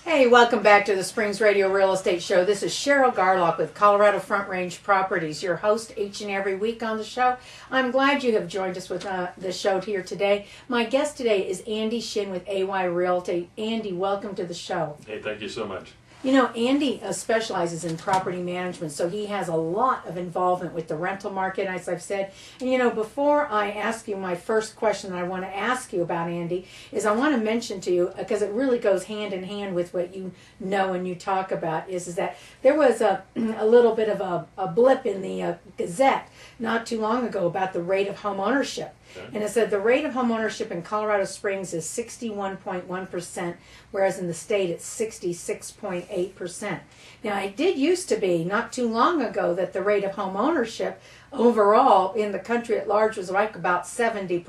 Hey, welcome back to the Springs Radio Real Estate Show. This is Cheryl Garlock with Colorado Front Range Properties, your host each and every week on the show. I'm glad you have joined us with the show here today. My guest today is Andy Shinn with AY Realty. Andy, welcome to the show. Hey, thank you so much. You know, Andy specializes in property management, so he has a lot of involvement with the rental market, as I've said. And, you know, before I ask you my first question that I want to ask you about, Andy, is I want to mention to you, because it really goes hand in hand with what you know and you talk about, is that there was a little bit of a blip in the Gazette not too long ago about the rate of home ownership. Okay. And it said the rate of home ownership in Colorado Springs is 61.1%, whereas in the state it's 66.8%. Now, it did used to be not too long ago that the rate of home ownership overall in the country at large was like about 70%.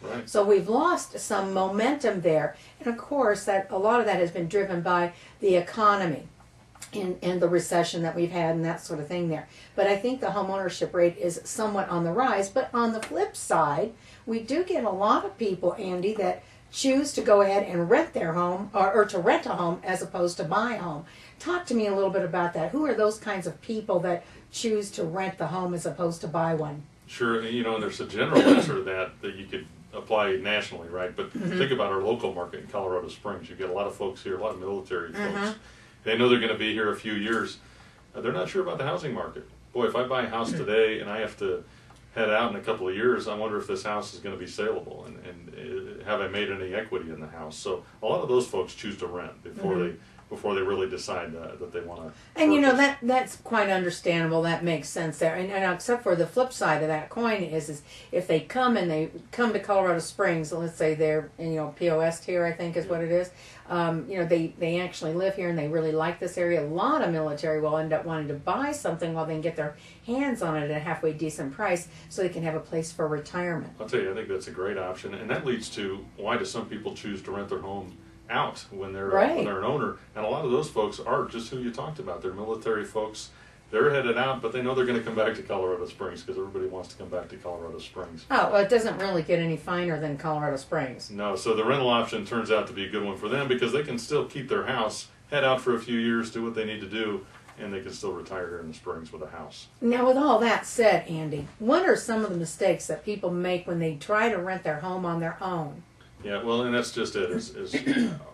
Right. So we've lost some momentum there. And of course, that a lot of that has been driven by the economy. And the recession that we've had and that sort of thing there. But I think the home ownership rate is somewhat on the rise. But on the flip side, we do get a lot of people, Andy, that choose to go ahead and rent their home or to rent a home as opposed to buy a home. Talk to me a little bit about that. Who are those kinds of people that choose to rent the home as opposed to buy one? Sure, you know, and there's a general answer to that you could apply nationally, right? But think about our local market in Colorado Springs. You get a lot of folks here, a lot of military folks. They know they're going to be here a few years. They're not sure about the housing market. Boy, if I buy a house today and I have to head out in a couple of years, I wonder if this house is going to be saleable and have I made any equity in the house. So a lot of those folks choose to rent before they really decide that they want to. And you know that's quite understandable. That makes sense there. And except for the flip side of that coin is if they come to Colorado Springs, let's say they're POS here, I think is what it is. They actually live here and they really like this area. A lot of military will end up wanting to buy something while they can get their hands on it at a halfway decent price, so they can have a place for retirement. I'll tell you, I think that's a great option, and that leads to why do some people choose to rent their home out when they're an owner. And a lot of those folks are just who you talked about. They're military folks. They're headed out, but they know they're going to come back to Colorado Springs because everybody wants to come back to Colorado Springs. Oh, well, it doesn't really get any finer than Colorado Springs. No, so the rental option turns out to be a good one for them because they can still keep their house, head out for a few years, do what they need to do, and they can still retire here in the Springs with a house. Now, with all that said, Andy, what are some of the mistakes that people make when they try to rent their home on their own? Yeah, well, and that's just it. Is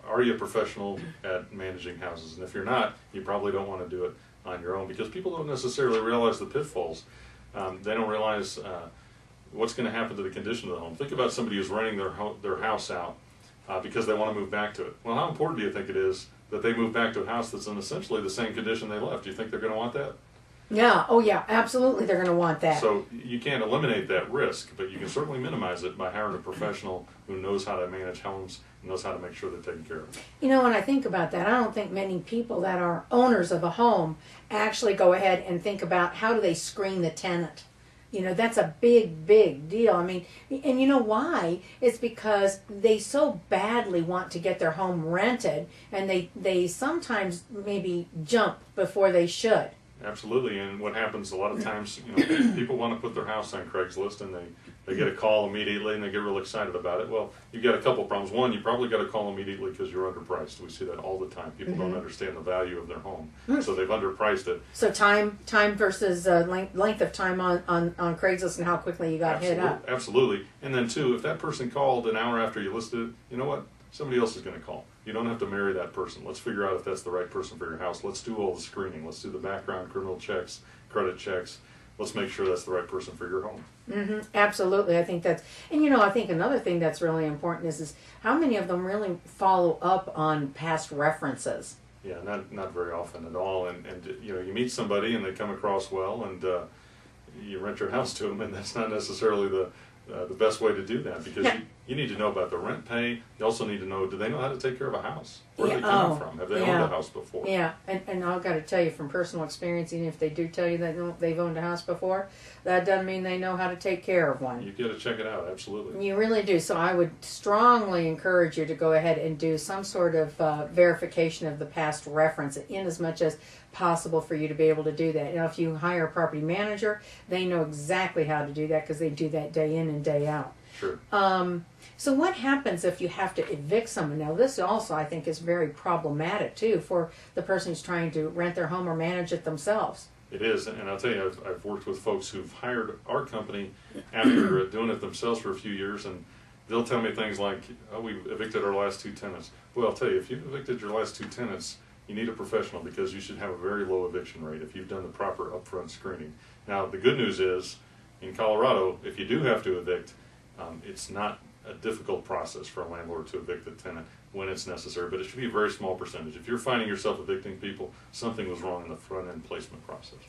are you a professional at managing houses? And if you're not, you probably don't want to do it on your own because people don't necessarily realize the pitfalls. They don't realize what's going to happen to the condition of the home. Think about somebody who's renting their house out because they want to move back to it. Well, how important do you think it is that they move back to a house that's in essentially the same condition they left? Do you think they're going to want that? Yeah, oh yeah, absolutely they're going to want that. So you can't eliminate that risk, but you can certainly minimize it by hiring a professional who knows how to manage homes and knows how to make sure they're taken care of. You know, when I think about that, I don't think many people that are owners of a home actually go ahead and think about how do they screen the tenant. You know, that's a big, big deal. I mean, and you know why? It's because they so badly want to get their home rented, and they sometimes maybe jump before they should. Absolutely, and what happens a lot of times, people want to put their house on Craigslist and they get a call immediately and they get real excited about it. Well, you've got a couple problems. One, you probably got a call immediately because you're underpriced. We see that all the time. People don't understand the value of their home, so they've underpriced it. So time versus length of time on Craigslist and how quickly you got hit up. Absolutely, and then two, if that person called an hour after you listed it, you know what? Somebody else is going to call. You don't have to marry that person. Let's figure out if that's the right person for your house. Let's do all the screening. Let's do the background criminal checks, credit checks. Let's make sure that's the right person for your home. Absolutely. I think that's, and I think another thing that's really important is how many of them really follow up on past references. Yeah, not very often at all. And you meet somebody and they come across well and you rent your house to them, and that's not necessarily the best way to do that because you need to know about the rent pay. You also need to know, do they know how to take care of a house? Where are they coming from? Have they owned a house before? Yeah, and I've got to tell you from personal experience, even if they do tell you that they've owned a house before, that doesn't mean they know how to take care of one. You've got to check it out, absolutely. You really do. So I would strongly encourage you to go ahead and do some sort of verification of the past reference in as much as possible for you to be able to do that. Now, if you hire a property manager, they know exactly how to do that because they do that day in and day out. Sure. So what happens if you have to evict someone? Now, this also, I think, is very problematic, too, for the person who's trying to rent their home or manage it themselves. It is, and I'll tell you, I've worked with folks who've hired our company after doing it themselves for a few years, and they'll tell me things like, oh, we evicted our last 2 tenants. Well, I'll tell you, if you've evicted your last 2 tenants, you need a professional because you should have a very low eviction rate if you've done the proper upfront screening. Now, the good news is, in Colorado, if you do have to evict, it's not a difficult process for a landlord to evict a tenant when it's necessary, but it should be a very small percentage. If you're finding yourself evicting people, something was wrong in the front-end placement process.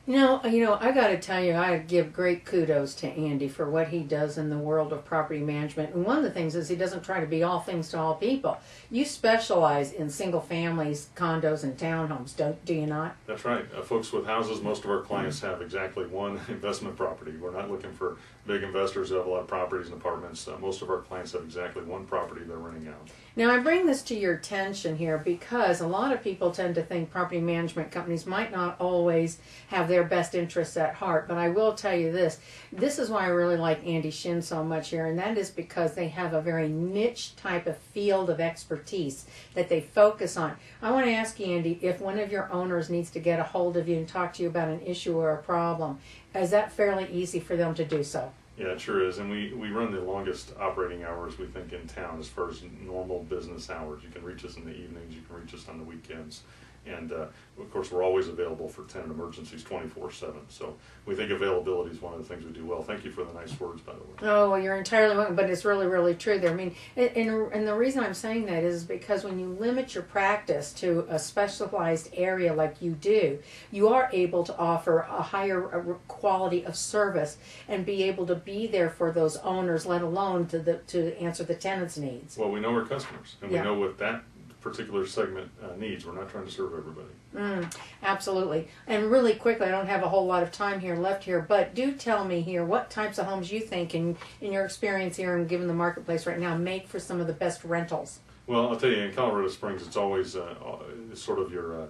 You know, I got to tell you, I give great kudos to Andy for what he does in the world of property management. And one of the things is he doesn't try to be all things to all people. You specialize in single families, condos, and townhomes, do you not? That's right. Folks with houses, most of our clients have exactly one investment property. We're not looking for big investors who have a lot of properties and apartments. Most of our clients have exactly one property they're renting out. Now, I bring this to your attention here because a lot of people tend to think property management companies might not always have their best interests at heart. But I will tell you this. This is why I really like Andy Shinn so much here, and that is because they have a very niche type of field of expertise that they focus on. I want to ask you, Andy, if one of your owners needs to get a hold of you and talk to you about an issue or a problem, is that fairly easy for them to do so? Yeah, it sure is. And we run the longest operating hours, we think, in town as far as normal business hours. You can reach us in the evenings, you can reach us on the weekends. And, of course, we're always available for tenant emergencies 24/7. So we think availability is one of the things we do well. Thank you for the nice words, by the way. Oh, well, you're entirely welcome, but it's really, really true there. I mean, and the reason I'm saying that is because when you limit your practice to a specialized area like you do, you are able to offer a higher quality of service and be able to be there for those owners, let alone to answer the tenants' needs. Well, we know our customers, and Yeah. we know what that particular segment needs. We're not trying to serve everybody. Absolutely. And really quickly, I don't have a whole lot of time here left here, but do tell me here what types of homes you think, in your experience here and given the marketplace right now, make for some of the best rentals. Well, I'll tell you, in Colorado Springs, it's always sort of your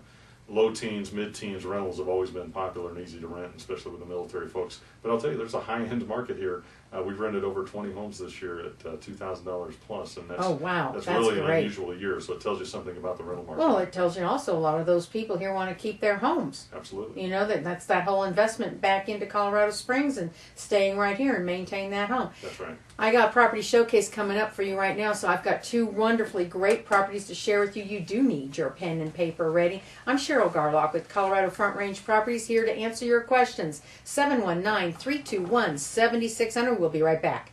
low teens, mid-teens rentals have always been popular and easy to rent, especially with the military folks. But I'll tell you, there's a high-end market here. We've rented over 20 homes this year at $2,000 plus, and that's, Oh, wow. that's That's really an great. unusual year, so it tells you something about the rental market. Well, it tells you also a lot of those people here want to keep their homes. Absolutely. You know, that's that whole investment back into Colorado Springs and staying right here and maintain that home. That's right. I got Property Showcase coming up for you right now, so I've got 2 wonderfully great properties to share with you. You do need your pen and paper ready. I'm Cheryl Garlock with Colorado Front Range Properties, here to answer your questions. 719-321-7600. We'll be right back.